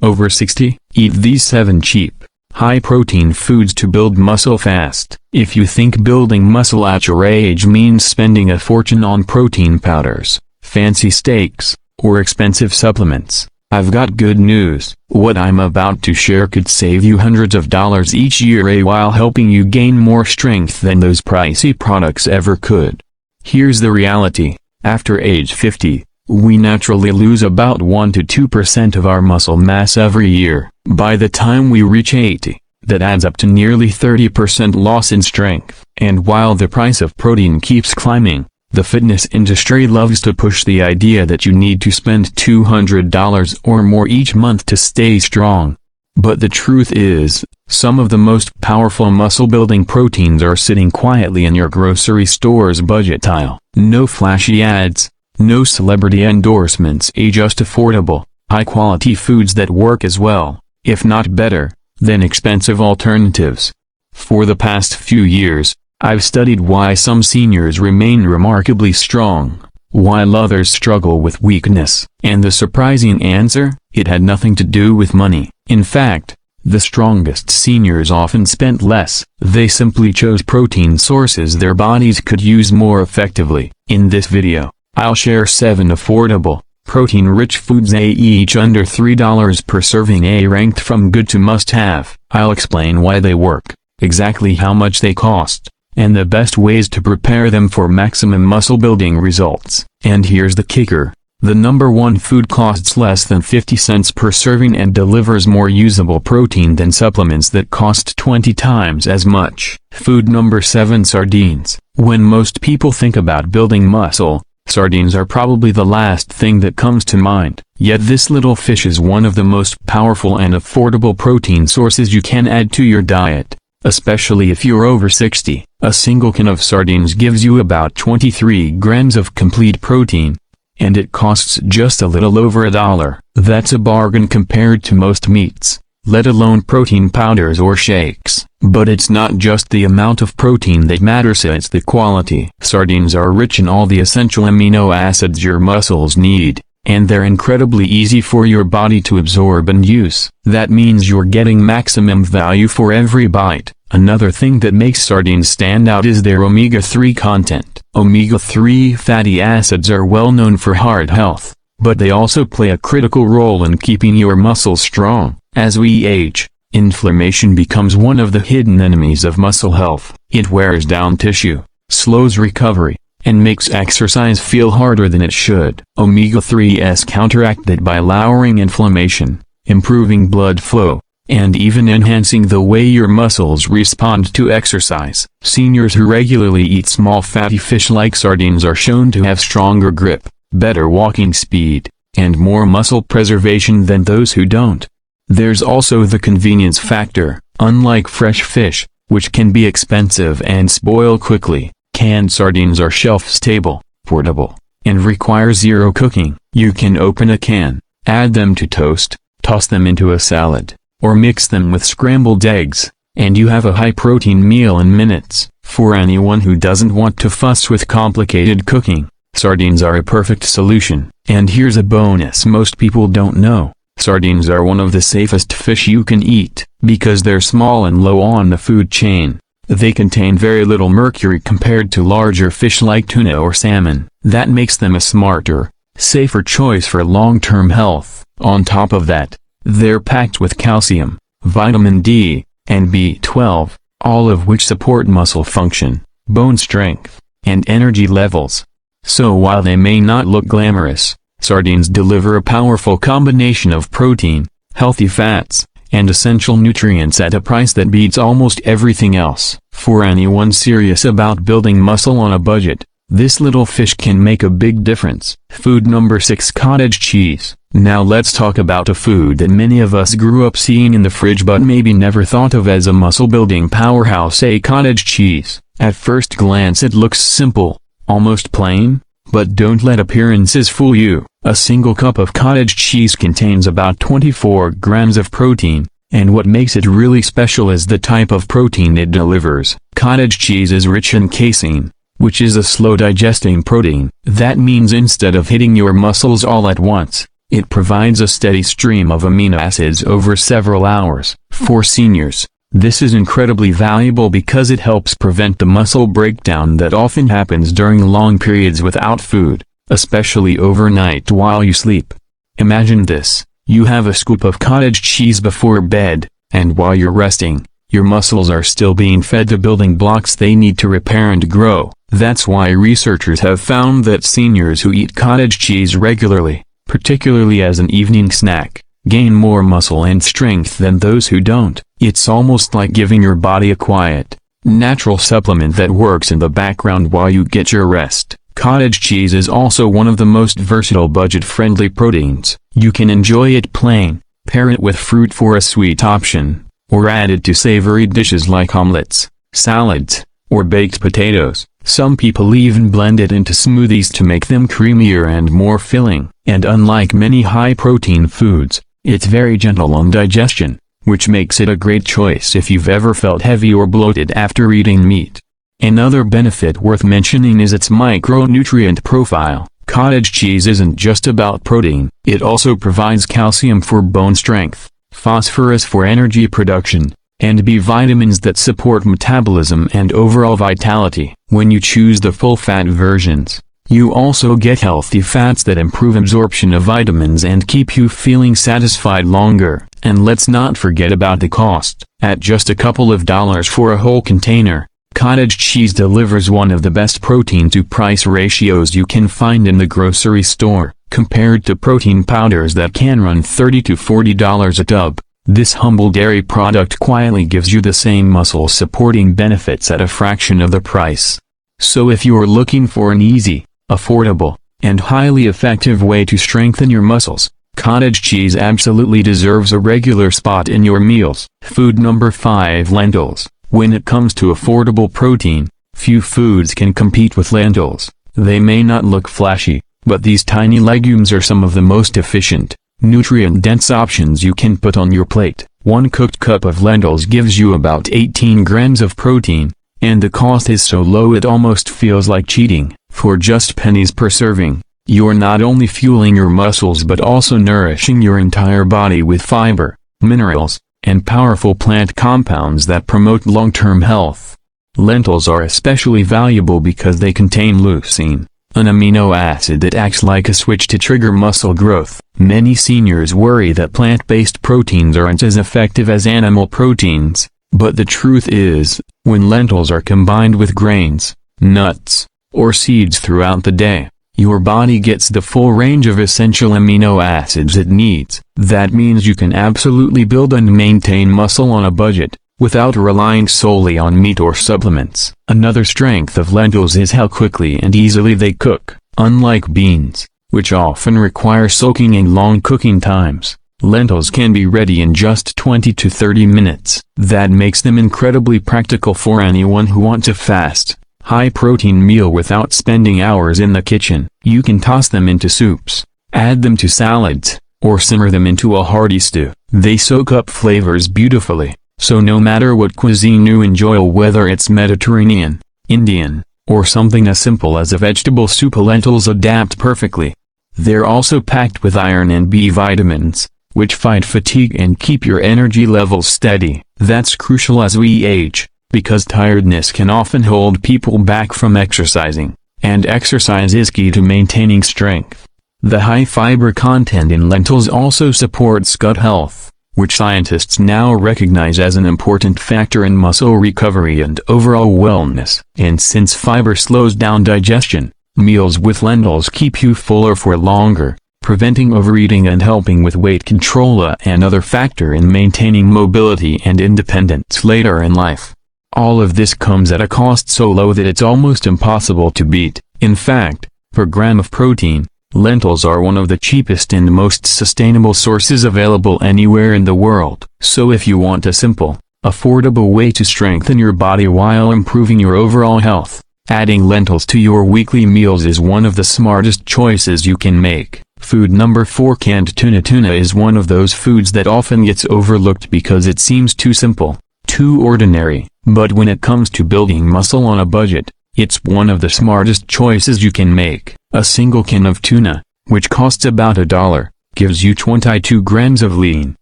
Over 60? Eat these 7 cheap, high-protein foods to build muscle fast. If you think building muscle at your age means spending a fortune on protein powders, fancy steaks, or expensive supplements, I've got good news. What I'm about to share could save you hundreds of dollars each year while helping you gain more strength than those pricey products ever could. Here's the reality. After age 50, we naturally lose about 1 to 2% of our muscle mass every year. By the time we reach 80, that adds up to nearly 30% loss in strength. And while the price of protein keeps climbing, the fitness industry loves to push the idea that you need to spend $200 or more each month to stay strong. But the truth is, some of the most powerful muscle-building proteins are sitting quietly in your grocery store's budget aisle. No flashy ads, no celebrity endorsements, just affordable, high-quality foods that work as well, if not better, than expensive alternatives. For the past few years, I've studied why some seniors remain remarkably strong, while others struggle with weakness. And the surprising answer? It had nothing to do with money. In fact, the strongest seniors often spent less. They simply chose protein sources their bodies could use more effectively. In this video, I'll share 7 affordable, protein-rich foods, each under $3 per serving, ranked from good to must-have. I'll explain why they work, exactly how much they cost, and the best ways to prepare them for maximum muscle-building results. And here's the kicker. The number 1 food costs less than 50 cents per serving and delivers more usable protein than supplements that cost 20 times as much. Food number 7. Sardines. When most people think about building muscle, sardines are probably the last thing that comes to mind. Yet this little fish is one of the most powerful and affordable protein sources you can add to your diet, especially if you're over 60. A single can of sardines gives you about 23 grams of complete protein, and it costs just a little over $1. That's a bargain compared to most meats, let alone protein powders or shakes. But it's not just the amount of protein that matters, it's the quality. Sardines are rich in all the essential amino acids your muscles need, and they're incredibly easy for your body to absorb and use. That means you're getting maximum value for every bite. Another thing that makes sardines stand out is their omega-3 content. Omega-3 fatty acids are well known for heart health, but they also play a critical role in keeping your muscles strong. As we age, inflammation becomes one of the hidden enemies of muscle health. It wears down tissue, slows recovery, and makes exercise feel harder than it should. Omega-3s counteract that by lowering inflammation, improving blood flow, and even enhancing the way your muscles respond to exercise. Seniors who regularly eat small fatty fish like sardines are shown to have stronger grip, better walking speed, and more muscle preservation than those who don't. There's also the convenience factor. Unlike fresh fish, which can be expensive and spoil quickly, canned sardines are shelf-stable, portable, and require zero cooking. You can open a can, add them to toast, toss them into a salad, or mix them with scrambled eggs, and you have a high-protein meal in minutes. For anyone who doesn't want to fuss with complicated cooking, sardines are a perfect solution. And here's a bonus most people don't know. Sardines are one of the safest fish you can eat. Because they're small and low on the food chain, they contain very little mercury compared to larger fish like tuna or salmon. That makes them a smarter, safer choice for long-term health. On top of that, they're packed with calcium, vitamin D, and B12, all of which support muscle function, bone strength, and energy levels. So while they may not look glamorous, sardines deliver a powerful combination of protein, healthy fats, and essential nutrients at a price that beats almost everything else. For anyone serious about building muscle on a budget, this little fish can make a big difference. Food number 6. Cottage cheese. Now let's talk about a food that many of us grew up seeing in the fridge but maybe never thought of as a muscle-building powerhouse. Cottage cheese. At first glance it looks simple, almost plain, but don't let appearances fool you. A single cup of cottage cheese contains about 24 grams of protein, and what makes it really special is the type of protein it delivers. Cottage cheese is rich in casein, which is a slow-digesting protein. That means instead of hitting your muscles all at once, It provides a steady stream of amino acids over several hours. For seniors, this is incredibly valuable because it helps prevent the muscle breakdown that often happens during long periods without food, especially overnight while you sleep. Imagine this: you have a scoop of cottage cheese before bed, and while you're resting, your muscles are still being fed the building blocks they need to repair and grow. That's why researchers have found that seniors who eat cottage cheese regularly, particularly as an evening snack, gain more muscle and strength than those who don't. It's almost like giving your body a quiet, natural supplement that works in the background while you get your rest. Cottage cheese is also one of the most versatile budget-friendly proteins. You can enjoy it plain, pair it with fruit for a sweet option, or add it to savory dishes like omelets, salads, or baked potatoes. Some people even blend it into smoothies to make them creamier and more filling. And unlike many high-protein foods, it's very gentle on digestion, which makes it a great choice if you've ever felt heavy or bloated after eating meat. Another benefit worth mentioning is its micronutrient profile. Cottage cheese isn't just about protein. It also provides calcium for bone strength, phosphorus for energy production, and B vitamins that support metabolism and overall vitality. When you choose the full-fat versions, you also get healthy fats that improve absorption of vitamins and keep you feeling satisfied longer. And let's not forget about the cost. At just a couple of dollars for a whole container, cottage cheese delivers one of the best protein-to-price ratios you can find in the grocery store. Compared to protein powders that can run $30 to $40 a tub, this humble dairy product quietly gives you the same muscle-supporting benefits at a fraction of the price. So if you're looking for an easy, affordable, and highly effective way to strengthen your muscles, cottage cheese absolutely deserves a regular spot in your meals. Food number 5. Lentils. When it comes to affordable protein, few foods can compete with lentils. They may not look flashy, but these tiny legumes are some of the most efficient, nutrient-dense options you can put on your plate. One cooked cup of lentils gives you about 18 grams of protein, and the cost is so low it almost feels like cheating. For just pennies per serving, you're not only fueling your muscles but also nourishing your entire body with fiber, minerals, and powerful plant compounds that promote long-term health. Lentils are especially valuable because they contain leucine, an amino acid that acts like a switch to trigger muscle growth. Many seniors worry that plant-based proteins aren't as effective as animal proteins, but the truth is, when lentils are combined with grains, nuts, or seeds throughout the day, your body gets the full range of essential amino acids it needs. That means you can absolutely build and maintain muscle on a budget, without relying solely on meat or supplements. Another strength of lentils is how quickly and easily they cook. Unlike beans, which often require soaking and long cooking times, lentils can be ready in just 20 to 30 minutes. That makes them incredibly practical for anyone who wants a fast, high-protein meal without spending hours in the kitchen. You can toss them into soups, add them to salads, or simmer them into a hearty stew. They soak up flavors beautifully, so no matter what cuisine you enjoy, whether it's Mediterranean, Indian, or something as simple as a vegetable soup, lentils adapt perfectly. They're also packed with iron and B vitamins, which fight fatigue and keep your energy levels steady. That's crucial as we age, because tiredness can often hold people back from exercising, and exercise is key to maintaining strength. The high fiber content in lentils also supports gut health, which scientists now recognize as an important factor in muscle recovery and overall wellness. And since fiber slows down digestion, meals with lentils keep you fuller for longer, preventing overeating and helping with weight control, another factor in maintaining mobility and independence later in life. All of this comes at a cost so low that it's almost impossible to beat. In fact, per gram of protein, lentils are one of the cheapest and most sustainable sources available anywhere in the world. So if you want a simple, affordable way to strengthen your body while improving your overall health, adding lentils to your weekly meals is one of the smartest choices you can make. Food number 4. Canned tuna. Tuna is one of those foods that often gets overlooked because it seems too simple, too ordinary, but when it comes to building muscle on a budget, it's one of the smartest choices you can make. A single can of tuna, which costs about $1, gives you 22 grams of lean,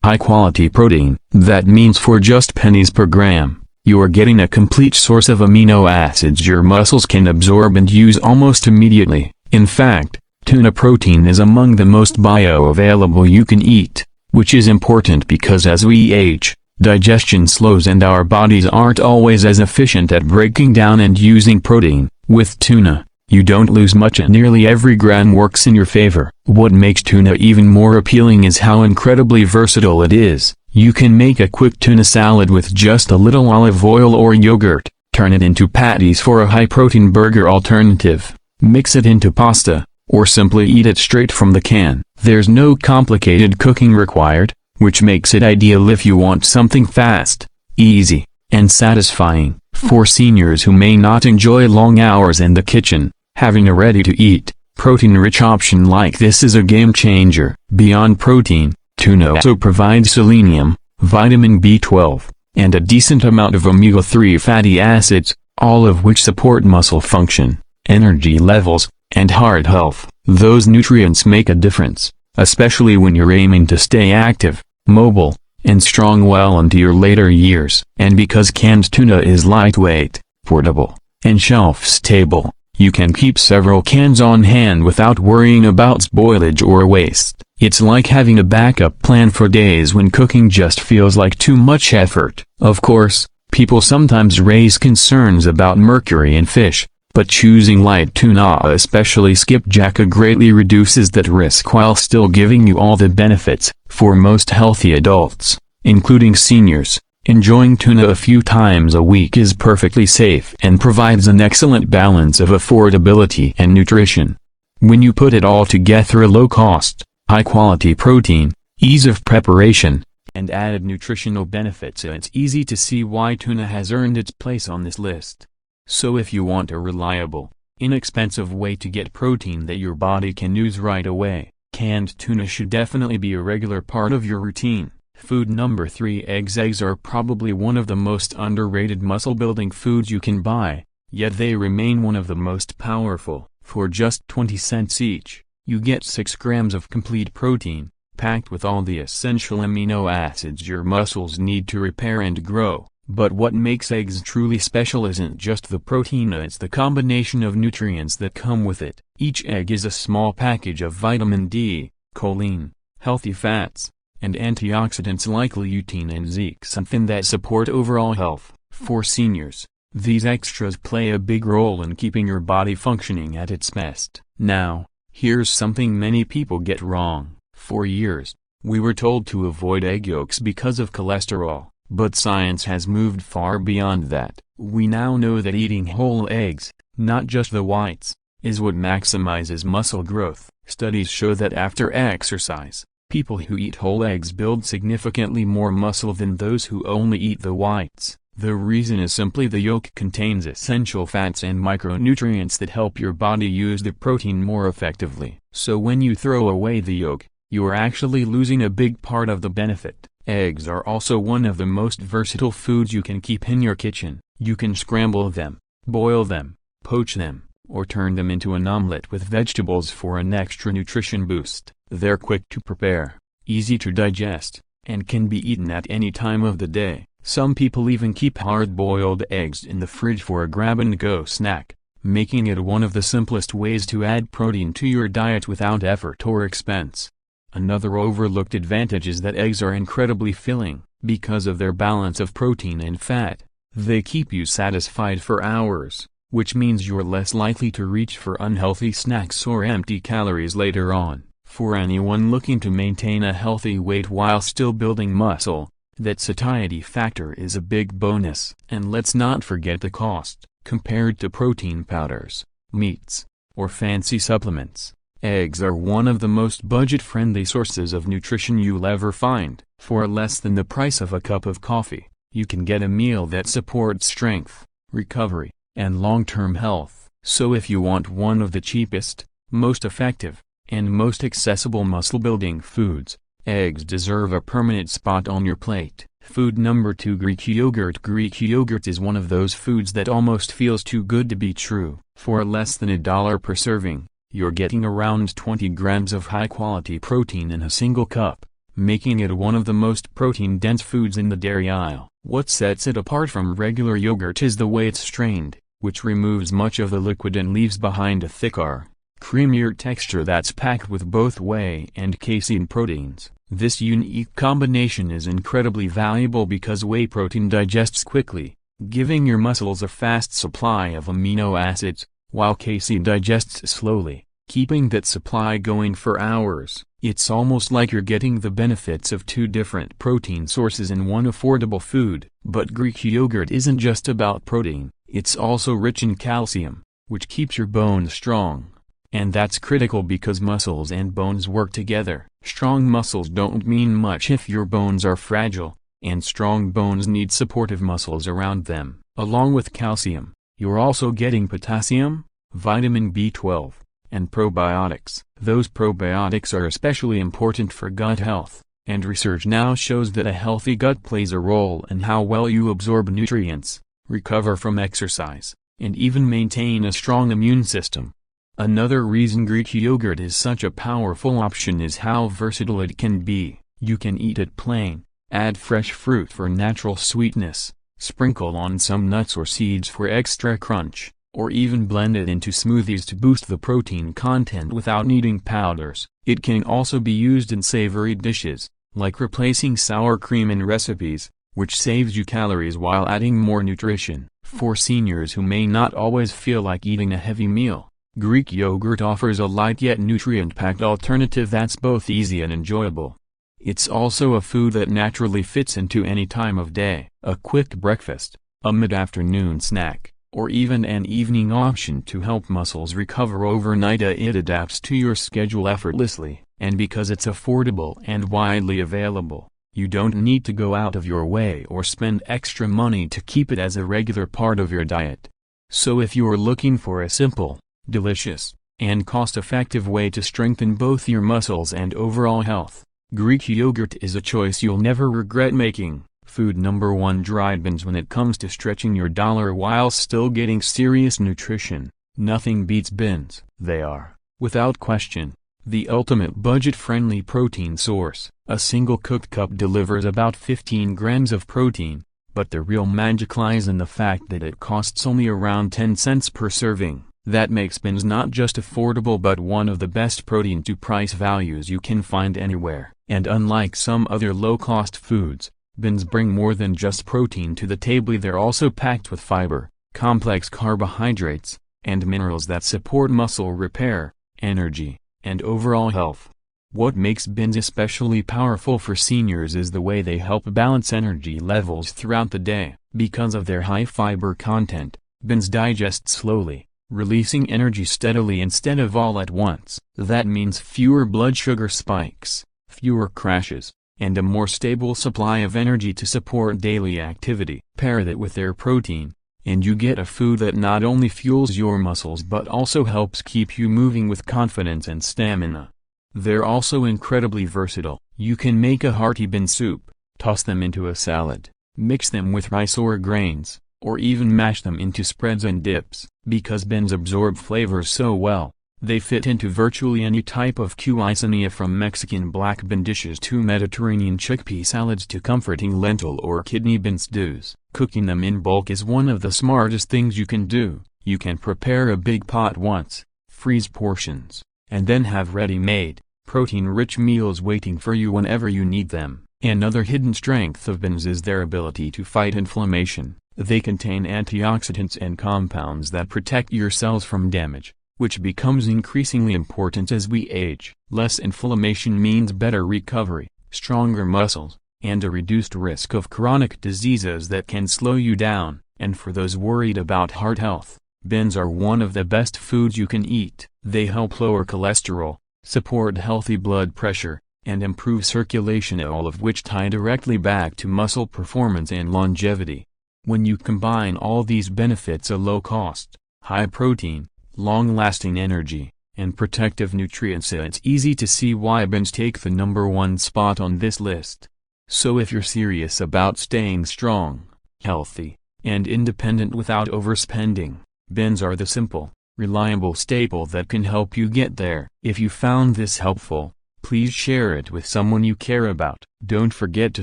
high-quality protein. That means for just pennies per gram, you are getting a complete source of amino acids your muscles can absorb and use almost immediately. In fact, tuna protein is among the most bioavailable you can eat, which is important because as we age, digestion slows and our bodies aren't always as efficient at breaking down and using protein. With tuna, you don't lose much and nearly every gram works in your favor. What makes tuna even more appealing is how incredibly versatile it is. You can make a quick tuna salad with just a little olive oil or yogurt, turn it into patties for a high-protein burger alternative, mix it into pasta, or simply eat it straight from the can. There's no complicated cooking required, which makes it ideal if you want something fast, easy, and satisfying. For seniors who may not enjoy long hours in the kitchen, having a ready-to-eat, protein-rich option like this is a game-changer. Beyond protein, tuna also provides selenium, vitamin B12, and a decent amount of omega-3 fatty acids, all of which support muscle function, energy levels, and heart health. Those nutrients make a difference, especially when you're aiming to stay active, mobile, and strong well into your later years. And because canned tuna is lightweight, portable, and shelf-stable, you can keep several cans on hand without worrying about spoilage or waste. It's like having a backup plan for days when cooking just feels like too much effort. Of course, people sometimes raise concerns about mercury in fish, but choosing light tuna, especially skipjack, greatly reduces that risk while still giving you all the benefits. For most healthy adults, including seniors, enjoying tuna a few times a week is perfectly safe and provides an excellent balance of affordability and nutrition. When you put it all together, a low-cost, high-quality protein, ease of preparation, and added nutritional benefits, it's easy to see why tuna has earned its place on this list. So if you want a reliable, inexpensive way to get protein that your body can use right away, canned tuna should definitely be a regular part of your routine. Food number 3. Eggs. Eggs are probably one of the most underrated muscle-building foods you can buy, yet they remain one of the most powerful. For just 20 cents each, you get 6 grams of complete protein, packed with all the essential amino acids your muscles need to repair and grow. But what makes eggs truly special isn't just the protein, it's the combination of nutrients that come with it. Each egg is a small package of vitamin D, choline, healthy fats, and antioxidants like lutein and zeaxanthin that support overall health. For seniors, these extras play a big role in keeping your body functioning at its best. Now, here's something many people get wrong. For years, we were told to avoid egg yolks because of cholesterol. But science has moved far beyond that. We now know that eating whole eggs, not just the whites, is what maximizes muscle growth. Studies show that after exercise, people who eat whole eggs build significantly more muscle than those who only eat the whites. The reason is simply the yolk contains essential fats and micronutrients that help your body use the protein more effectively. So when you throw away the yolk, you are actually losing a big part of the benefit. Eggs are also one of the most versatile foods you can keep in your kitchen. You can scramble them, boil them, poach them, or turn them into an omelet with vegetables for an extra nutrition boost. They're quick to prepare, easy to digest, and can be eaten at any time of the day. Some people even keep hard-boiled eggs in the fridge for a grab-and-go snack, making it one of the simplest ways to add protein to your diet without effort or expense. Another overlooked advantage is that eggs are incredibly filling. Because of their balance of protein and fat, they keep you satisfied for hours, which means you're less likely to reach for unhealthy snacks or empty calories later on. For anyone looking to maintain a healthy weight while still building muscle, that satiety factor is a big bonus. And let's not forget the cost. Compared to protein powders, meats, or fancy supplements, eggs are one of the most budget-friendly sources of nutrition you'll ever find. For less than the price of a cup of coffee, you can get a meal that supports strength, recovery, and long-term health. So if you want one of the cheapest, most effective, and most accessible muscle-building foods, eggs deserve a permanent spot on your plate. Food number 2. Greek yogurt. Greek yogurt is one of those foods that almost feels too good to be true. For less than $1 per serving, You're getting around 20 grams of high-quality protein in a single cup, making it one of the most protein-dense foods in the dairy aisle. What sets it apart from regular yogurt is the way it's strained, which removes much of the liquid and leaves behind a thicker, creamier texture that's packed with both whey and casein proteins. This unique combination is incredibly valuable because whey protein digests quickly, giving your muscles a fast supply of amino acids, while casein digests slowly, keeping that supply going for hours. It's almost like you're getting the benefits of two different protein sources in one affordable food. But Greek yogurt isn't just about protein, it's also rich in calcium, which keeps your bones strong. And that's critical because muscles and bones work together. Strong muscles don't mean much if your bones are fragile, and strong bones need supportive muscles around them. Along with calcium, you're also getting potassium, vitamin B12, and probiotics. Those probiotics are especially important for gut health, and research now shows that a healthy gut plays a role in how well you absorb nutrients, recover from exercise, and even maintain a strong immune system. Another reason Greek yogurt is such a powerful option is how versatile it can be. You can eat it plain, add fresh fruit for natural sweetness, sprinkle on some nuts or seeds for extra crunch, or even blend it into smoothies to boost the protein content without needing powders. It can also be used in savory dishes, like replacing sour cream in recipes, which saves you calories while adding more nutrition. For seniors who may not always feel like eating a heavy meal, Greek yogurt offers a light yet nutrient-packed alternative that's both easy and enjoyable. It's also a food that naturally fits into any time of day. A quick breakfast, a mid-afternoon snack, or even an evening option to help muscles recover overnight. It adapts to your schedule effortlessly, and because it's affordable and widely available, you don't need to go out of your way or spend extra money to keep it as a regular part of your diet. So if you're looking for a simple, delicious, and cost-effective way to strengthen both your muscles and overall health, Greek yogurt is a choice you'll never regret making. Food number 1: dried beans. When it comes to stretching your dollar while still getting serious nutrition, nothing beats beans. They are, without question, the ultimate budget-friendly protein source. A single cooked cup delivers about 15 grams of protein, but the real magic lies in the fact that it costs only around 10 cents per serving. That makes beans not just affordable but one of the best protein-to-price values you can find anywhere. And unlike some other low-cost foods, beans bring more than just protein to the table. They're also packed with fiber, complex carbohydrates, and minerals that support muscle repair, energy, and overall health. What makes beans especially powerful for seniors is the way they help balance energy levels throughout the day. Because of their high fiber content, beans digest slowly, releasing energy steadily instead of all at once. That means fewer blood sugar spikes, fewer crashes, and a more stable supply of energy to support daily activity. Pair that with their protein, and you get a food that not only fuels your muscles but also helps keep you moving with confidence and stamina. They're also incredibly versatile. You can make a hearty bean soup, toss them into a salad, mix them with rice or grains, or even mash them into spreads and dips. Because beans absorb flavors so well, they fit into virtually any type of cuisine, from Mexican black bean dishes to Mediterranean chickpea salads to comforting lentil or kidney bean stews. Cooking them in bulk is one of the smartest things you can do. You can prepare a big pot once, freeze portions, and then have ready-made, protein-rich meals waiting for you whenever you need them. Another hidden strength of beans is their ability to fight inflammation. They contain antioxidants and compounds that protect your cells from damage, which becomes increasingly important as we age. Less inflammation means better recovery, stronger muscles, and a reduced risk of chronic diseases that can slow you down. And for those worried about heart health, beans are one of the best foods you can eat. They help lower cholesterol, support healthy blood pressure, and improve circulation, all of which tie directly back to muscle performance and longevity. When you combine all these benefits, a low cost, high protein, long-lasting energy, and protective nutrients, it's easy to see why beans take the number 1 spot on this list. So if you're serious about staying strong, healthy, and independent without overspending, beans are the simple, reliable staple that can help you get there. If you found this helpful, please share it with someone you care about. Don't forget to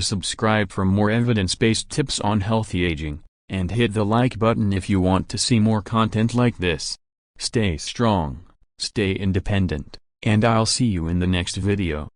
subscribe for more evidence-based tips on healthy aging, and hit the like button if you want to see more content like this. Stay strong, stay independent, and I'll see you in the next video.